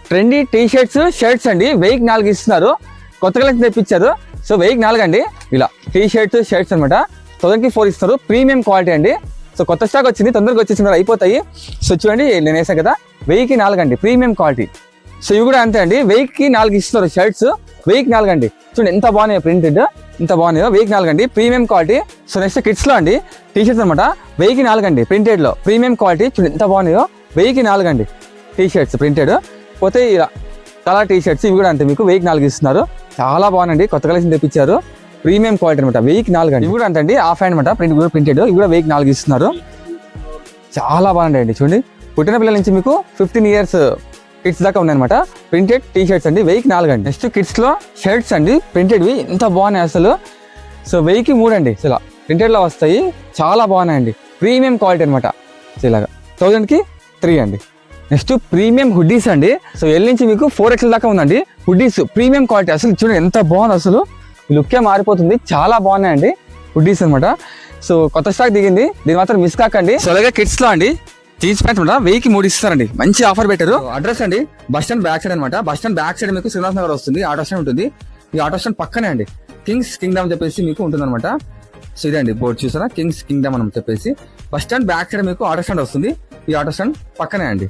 Trendy T shirts అండి 1004 ఇస్తున్నారు. కొత్త కలెక్షన్ తెప్పించారు. సో 1004 అండి. ఇలా టీ షర్ట్స్ అనమాట 1004 ఇస్తారు. ప్రీమియం క్వాలిటీ అండి. సో కొత్త స్టాక్ వచ్చింది, తొందరగా వచ్చేసినారు, అయిపోతాయి. సో చూడండి నేను వేసాను కదా, 1004 అండి, ప్రీమియం క్వాలిటీ. సో ఇవి కూడా అంతే అండి, 1004 ఇస్తున్నారు షర్ట్స్. 1004 అండి. చూడండి ఎంత బాగున్నాయో, ప్రింటెడ్ ఎంత బాగున్నాయో. 1004 అండి, premium quality. So next kids లో అండి టీ షర్ట్స్ అనమాట 1004 అండి, ప్రింటెడ్ లో ప్రీమియం క్వాలిటీ. చూడండి ఎంత బాగున్నాయో, 1004 అండి టీ షర్ట్స్ ప్రింటెడ్. పోతే ఇలా కలర్ టీ షర్ట్స్ ఇవి కూడా అంతే, మీకు 1004 ఇస్తున్నారు. చాలా బాగుందండి, కొత్త కలెక్షన్ తెప్పించారు. ప్రీమియం క్వాలిటీ అనమాట, 1004 అండి. ఇవి కూడా అంతే అండి, ఆఫ్ హ్యాండ్ అనమాట, ప్రింట్ కూడా ప్రింటెడ్. ఇవి కూడా 1004 ఇస్తున్నారు. చాలా బాగుంటాయండి. చూడండి పుట్టిన పిల్లల నుంచి మీకు 15 ఇయర్స్ కిడ్స్ దాకా ఉన్నాయన్నమాట. ప్రింటెడ్ టీ షర్ట్స్ అండి, 1004 అండి. నెక్స్ట్ కిడ్స్ లో షర్ట్స్ అండి, ప్రింటెడ్వి ఎంత బాగున్నాయి అసలు. సో 1003 అండి, ఇలా ప్రింటెడ్ లో వస్తాయి. చాలా బాగున్నాయండి, ప్రీమియం క్వాలిటీ అనమాట. సో ఇలాగా 1000కి 3 అండి. నెక్స్ట్ ప్రీమియం హుడ్డీస్ అండి. సో ఎల్ నుంచి మీకు 4XL దాకా ఉందండి హుడ్డీస్, ప్రీమియం క్వాలిటీ. అసలు చూడండి ఎంత బాగుంది, అసలు లుక్కే మారిపోతుంది. చాలా బాగున్నాయండి హుడ్డీస్ అనమాట. సో కొత్త స్టాక్ దిగింది, దీని మాత్రం మిస్ కాకండి. సో అలాగే కిడ్స్ లో అండి జీన్స్ ప్యాంట్ అనమాట 1003 ఇస్తారండి, మంచి ఆఫర్ పెట్టారు. అడ్రస్ అండి బస్ స్టాండ్ బ్యాక్ సైడ్ అనమాట. బస్ స్టాండ్ బ్యాక్ సైడ్ మీకు శ్రీనివాస్ నగర్ వస్తుంది, ఆటో స్టాండ్ ఉంటుంది. ఈ ఆటో స్టాండ్ పక్కనే అండి కింగ్స్ కింగ్డమ్ అని చెప్పేసి మీకు ఉంటుంది అనమాట. సో ఇదండి బోర్డు చూసారా, కింగ్స్ కింగ్డమ్ అని చెప్పేసి. బస్ స్టాండ్ బ్యాక్ సైడ్ మీకు ఆటో స్టాండ్ వస్తుంది, ఈ ఆటో స్టాండ్ పక్కనే అండి.